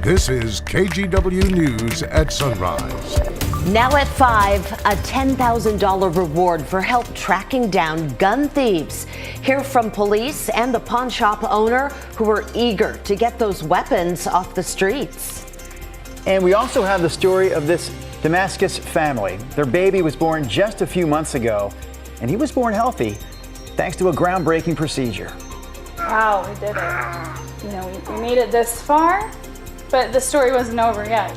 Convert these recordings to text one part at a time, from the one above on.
This is KGW News at Sunrise. Now at 5, a $10,000 reward for help tracking down gun thieves. Hear from police and the pawn shop owner who were eager to get those weapons off the streets. And we also have the story of this Damascus family. Their baby was born just a few months ago, and he was born healthy thanks to a groundbreaking procedure. Wow, we did it. You know, we made it this far, but the story wasn't over yet.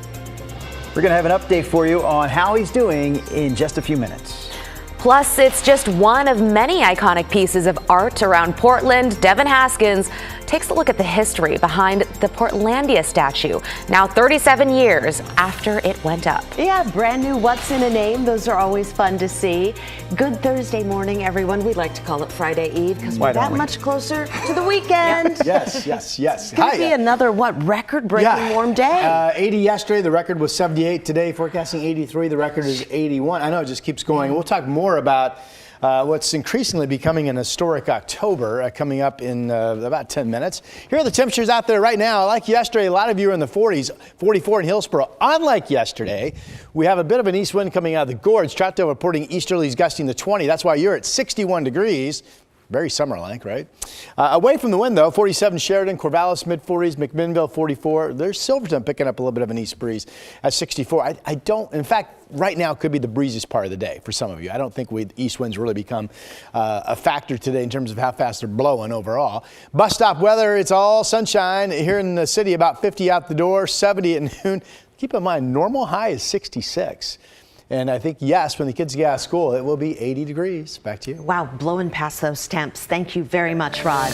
We're going to have an update for you on how he's doing in just a few minutes. Plus, it's just one of many iconic pieces of art around Portland. Devin Haskins takes a look at the history behind the Portlandia statue, now 37 years after it went up. Yeah, brand new What's in a Name. Those are always fun to see. Good Thursday morning, everyone. We like to call it Friday Eve because we're that much closer to the weekend. Yes. It's going to be another, record-breaking warm day? 80 yesterday. The record was 78 today. Forecasting 83. The record is 81. I know it just keeps going. We'll talk more about what's increasingly becoming an historic October coming up in about 10 minutes. Here are the temperatures out there right now. Like yesterday, a lot of you are in the 40s, 44 in Hillsborough. Unlike yesterday, we have a bit of an east wind coming out of the gorge. Troutdale reporting easterlies gusting to 20. That's why you're at 61 degrees. Very summer-like, right? Away from the wind, though, 47 Sheridan, Corvallis, mid-40s, McMinnville, 44. There's Silverton picking up a little bit of an east breeze at 64. I don't, in fact, right now could be the breeziest part of the day for some of you. I don't think east winds really become a factor today in terms of how fast they're blowing overall. Bus stop weather, it's all sunshine here in the city, about 50 out the door, 70 at noon. Keep in mind, normal high is 66. And I think, yes, when the kids get out of school, it will be 80 degrees. Back to you. Wow, blowing past those temps. Thank you very much, Rod.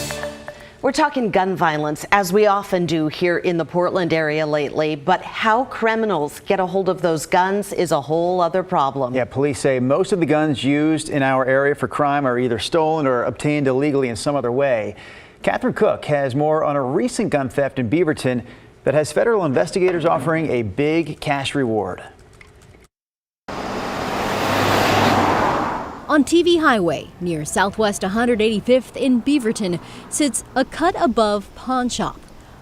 We're talking gun violence, as we often do here in the Portland area lately, but how criminals get a hold of those guns is a whole other problem. Yeah, police say most of the guns used in our area for crime are either stolen or obtained illegally in some other way. Catherine Cook has more on a recent gun theft in Beaverton that has federal investigators offering a big cash reward. On TV Highway, near Southwest 185th in Beaverton, sits a cut above pawn shop.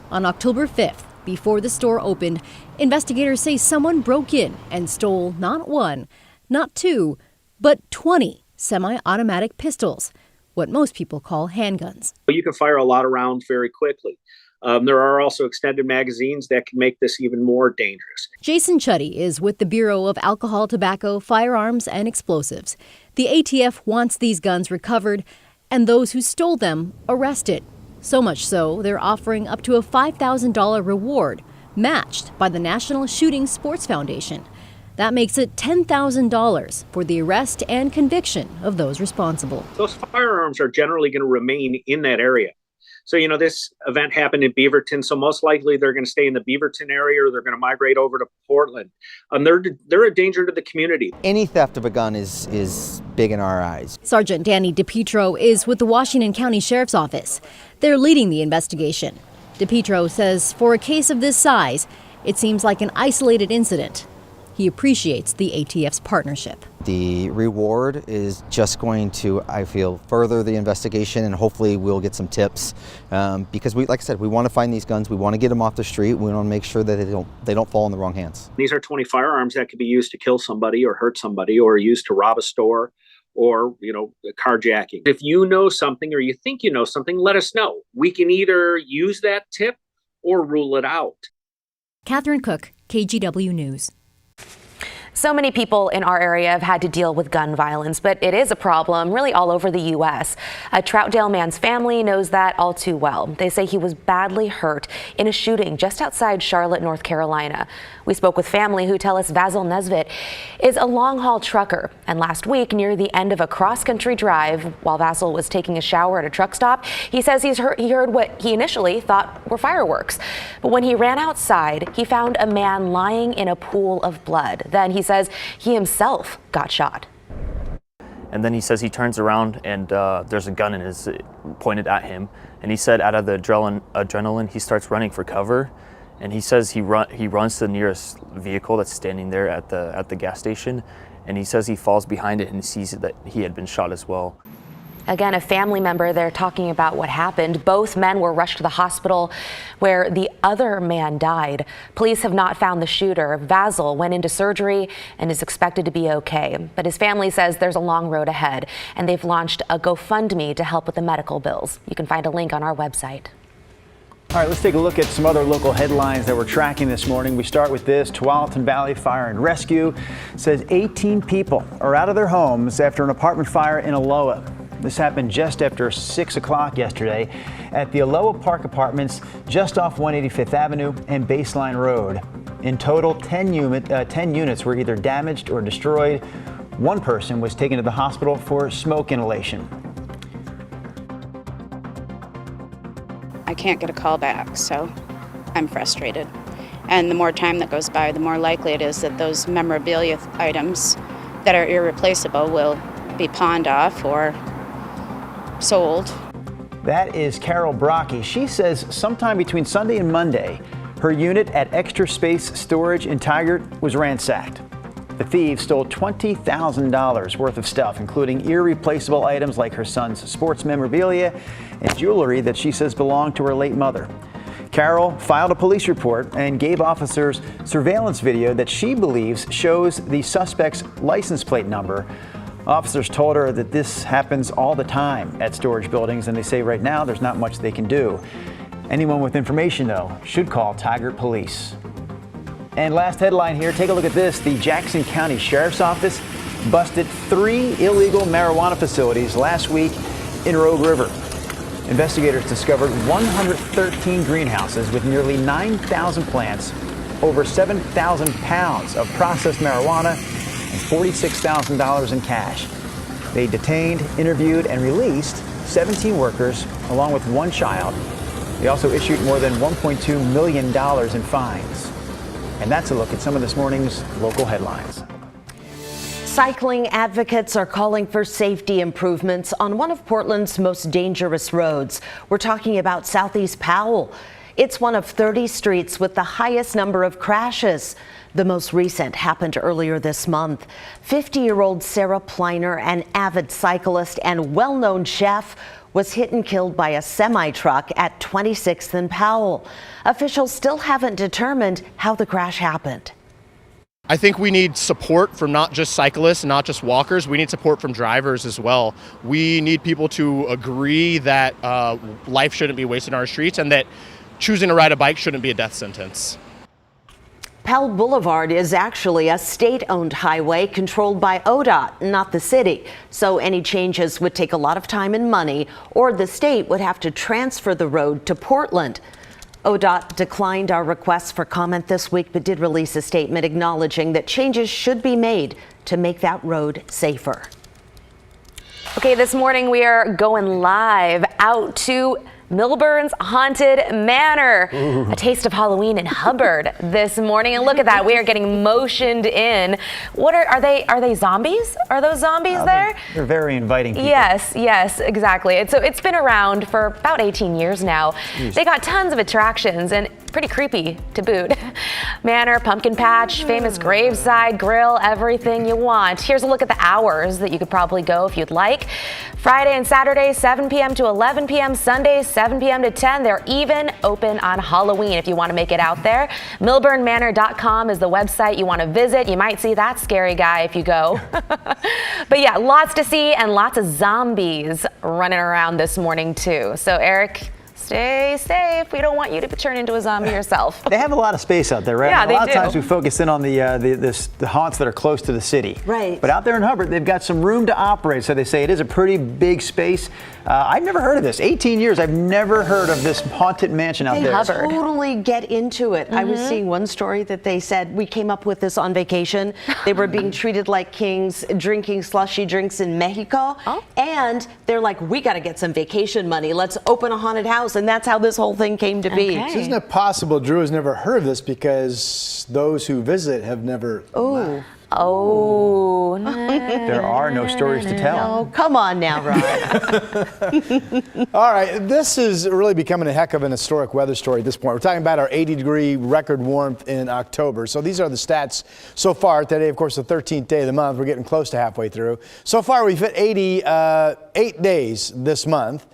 On October 5th, before the store opened, investigators say someone broke in and stole not one, not two, but 20 semi-automatic pistols, what most people call handguns. You can fire a lot of rounds very quickly. There are also extended magazines that can make this even more dangerous. Jason Chuddy is with the Bureau of Alcohol, Tobacco, Firearms, and Explosives. The ATF wants these guns recovered and those who stole them arrested. So much so, they're offering up to a $5,000 reward, matched by the National Shooting Sports Foundation. That makes it $10,000 for the arrest and conviction of those responsible. Those firearms are generally going to remain in that area. So, this event happened in Beaverton, so most likely they're going to stay in the Beaverton area or they're going to migrate over to Portland. They're a danger to the community. Any theft of a gun is big in our eyes. Sergeant Danny DePietro is with the Washington County Sheriff's Office. They're leading the investigation. DePietro says for a case of this size, it seems like an isolated incident. He appreciates the ATF's partnership. The reward is just going to, I feel, further the investigation, and hopefully we'll get some tips because like I said, we want to find these guns. We want to get them off the street. We want to make sure that they don't fall in the wrong hands. These are 20 firearms that could be used to kill somebody or hurt somebody or used to rob a store or, carjacking. If you know something or you think you know something, let us know. We can either use that tip or rule it out. Catherine Cook, KGW News. So many people in our area have had to deal with gun violence, but it is a problem really all over the U.S. A Troutdale man's family knows that all too well. They say he was badly hurt in a shooting just outside Charlotte, North Carolina. We spoke with family who tell us Vasil Nesbitt is a long-haul trucker, and last week near the end of a cross-country drive while Vasil was taking a shower at a truck stop, he says he heard what he initially thought were fireworks. But when he ran outside, he found a man lying in a pool of blood. Then he says he himself got shot. And then he says he turns around and there's a gun pointed at him. And he said out of the adrenaline, he starts running for cover. And he says he runs to the nearest vehicle that's standing there at the gas station. And he says he falls behind it and sees that he had been shot as well. Again, a family member, they're talking about what happened. Both men were rushed to the hospital where the other man died. Police have not found the shooter. Vasil went into surgery and is expected to be okay. But his family says there's a long road ahead, and they've launched a GoFundMe to help with the medical bills. You can find a link on our website. All right, let's take a look at some other local headlines that we're tracking this morning. We start with this. Tualatin Valley Fire and Rescue says 18 people are out of their homes after an apartment fire in Aloha. This happened just after 6 o'clock yesterday at the Aloha Park Apartments just off 185th Avenue and Baseline Road. In total, 10 units were either damaged or destroyed. One person was taken to the hospital for smoke inhalation. I can't get a call back, so I'm frustrated. And the more time that goes by, the more likely it is that those memorabilia items that are irreplaceable will be pawned off or sold. That is Carol Brocky. She says sometime between Sunday and Monday, her unit at Extra Space Storage in Tigard was ransacked. The thieves stole $20,000 worth of stuff, including irreplaceable items like her son's sports memorabilia and jewelry that she says belonged to her late mother. Carol filed a police report and gave officers surveillance video that she believes shows the suspect's license plate number. Officers told her that this happens all the time at storage buildings, and they say right now there's not much they can do. Anyone with information, though, should call Tigard Police. And last headline here, take a look at this. The Jackson County Sheriff's Office busted 3 illegal marijuana facilities last week in Rogue River. Investigators discovered 113 greenhouses with nearly 9,000 plants, over 7,000 pounds of processed marijuana, and $46,000 in cash. They detained, interviewed, and released 17 workers, along with 1 child. They also issued more than $1.2 million in fines. And that's a look at some of this morning's local headlines. Cycling advocates are calling for safety improvements on one of Portland's most dangerous roads. We're talking about Southeast Powell. It's one of 30 streets with the highest number of crashes. The most recent happened earlier this month. 50-year-old Sarah Pliner, an avid cyclist and well-known chef, was hit and killed by a semi-truck at 26th and Powell. Officials still haven't determined how the crash happened. I think we need support from not just cyclists and not just walkers. We need support from drivers as well. We need people to agree that life shouldn't be wasted on our streets and that choosing to ride a bike shouldn't be a death sentence. Powell Boulevard is actually a state-owned highway controlled by ODOT, not the city. So any changes would take a lot of time and money, or the state would have to transfer the road to Portland. ODOT declined our request for comment this week, but did release a statement acknowledging that changes should be made to make that road safer. Okay, this morning we are going live out to Milburn's Haunted Manor. Ooh. A taste of Halloween in Hubbard this morning. And look at that, we are getting motioned in. What are they zombies? Are those zombies there? They're very inviting people. Yes, exactly. So it's been around for about 18 years now. Jeez. They got tons of attractions and pretty creepy to boot. Manor, pumpkin patch, famous graveside, grill, everything you want. Here's a look at the hours that you could probably go if you'd like. Friday and Saturday, 7 p.m. to 11 p.m. Sundays, 7 p.m. to 10. They're even open on Halloween if you want to make it out there. MilburnManor.com is the website you want to visit. You might see that scary guy if you go. But yeah, lots to see and lots of zombies running around this morning too. So Eric, stay safe. We don't want you to turn into a zombie yourself. They have a lot of space out there, right? Yeah, a lot of times we focus in on the haunts that are close to the city. Right. But out there in Hubbard, they've got some room to operate. So they say it is a pretty big space. I've never heard of this. 18 years, I've never heard of this haunted mansion out there. They totally get into it. Mm-hmm. I was seeing one story that they said, we came up with this on vacation. They were being treated like kings, drinking slushy drinks in Mexico. Oh. And they're like, we got to get some vacation money. Let's open a haunted house. And and that's how this whole thing came to be. So isn't it possible Drew has never heard of this because those who visit have never... Oh, There are no stories to tell. Oh, come on now, Rod. All right, this is really becoming a heck of an historic weather story at this point. We're talking about our 80-degree record warmth in October. So these are the stats so far. Today, of course, the 13th day of the month. We're getting close to halfway through. So far, we've hit 8 days this month.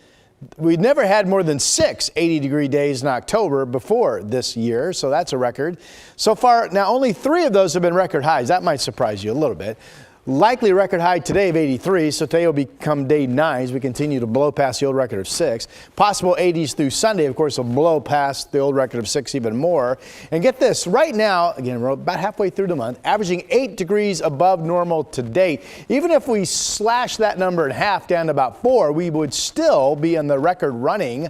We'd never had more than 6 80-degree days in October before this year, so that's a record. So far, now only 3 of those have been record highs. That might surprise you a little bit. Likely record high today of 83, so today will become day 9 as we continue to blow past the old record of 6. Possible 80s through Sunday, of course, will blow past the old record of 6 even more. And get this, right now, again, we're about halfway through the month, averaging 8 degrees above normal to date. Even if we slash that number in half down to about 4, we would still be in the record running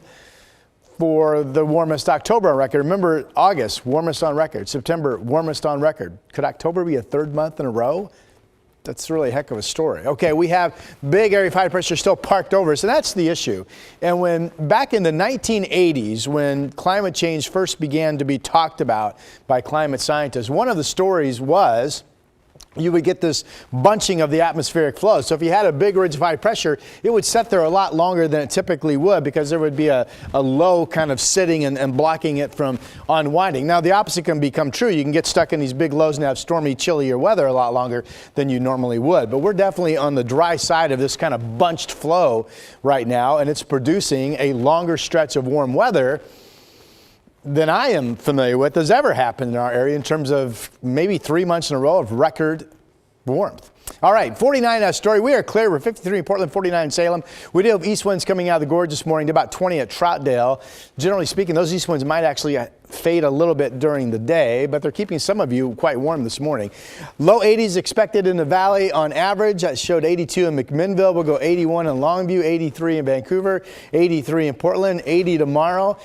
for the warmest October on record. Remember, August, warmest on record. September, warmest on record. Could October be a 3rd month in a row? That's really a heck of a story. Okay, we have big area of high pressure still parked over us, and that's the issue. And when back in the 1980s, when climate change first began to be talked about by climate scientists, one of the stories was you would get this bunching of the atmospheric flow. So if you had a big ridge of high pressure, it would sit there a lot longer than it typically would because there would be a low kind of sitting and blocking it from unwinding. Now, the opposite can become true. You can get stuck in these big lows and have stormy, chillier weather a lot longer than you normally would. But we're definitely on the dry side of this kind of bunched flow right now, and it's producing a longer stretch of warm weather than I am familiar with has ever happened in our area in terms of maybe 3 months in a row of record warmth. All right, 49 story. We are clear. We're 53 in Portland, 49 in Salem. We do have east winds coming out of the gorge this morning to about 20 at Troutdale. Generally speaking, those east winds might actually fade a little bit during the day, but they're keeping some of you quite warm this morning. Low 80s expected in the valley on average. That showed 82 in McMinnville. We'll go 81 in Longview, 83 in Vancouver, 83 in Portland, 80 tomorrow.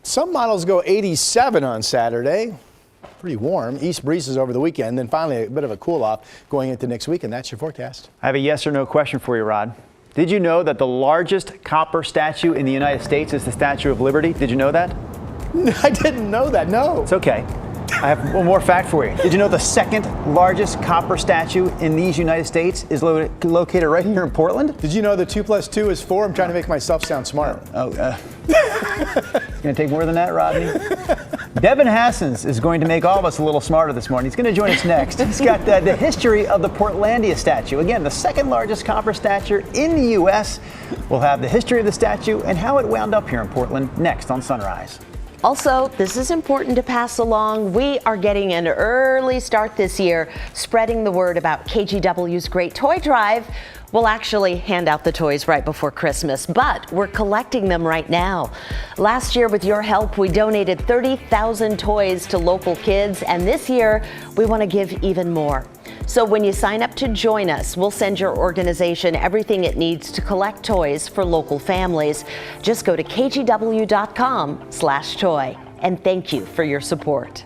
Some models go 87 on Saturday. Pretty warm. East breezes over the weekend. Then finally a bit of a cool off going into next week. And that's your forecast. I have a yes or no question for you, Rod. Did you know that the largest copper statue in the United States is the Statue of Liberty? Did you know that? I didn't know that, no. It's okay. I have one more fact for you. Did you know the second largest copper statue in these United States is located right here in Portland? Did you know that 2 + 2 is 4? I'm trying to make myself sound smart. It's going to take more than that, Rodney. Devin Hassens is going to make all of us a little smarter this morning. He's going to join us next. He's got the history of the Portlandia statue. Again, the second largest copper statue in the U.S. We'll have the history of the statue and how it wound up here in Portland next on Sunrise. Also, this is important to pass along. We are getting an early start this year, spreading the word about KGW's Great Toy Drive. We'll actually hand out the toys right before Christmas, but we're collecting them right now. Last year, with your help, we donated 30,000 toys to local kids, and this year, we want to give even more. So when you sign up to join us, we'll send your organization everything it needs to collect toys for local families. Just go to kgw.com/toy. And thank you for your support.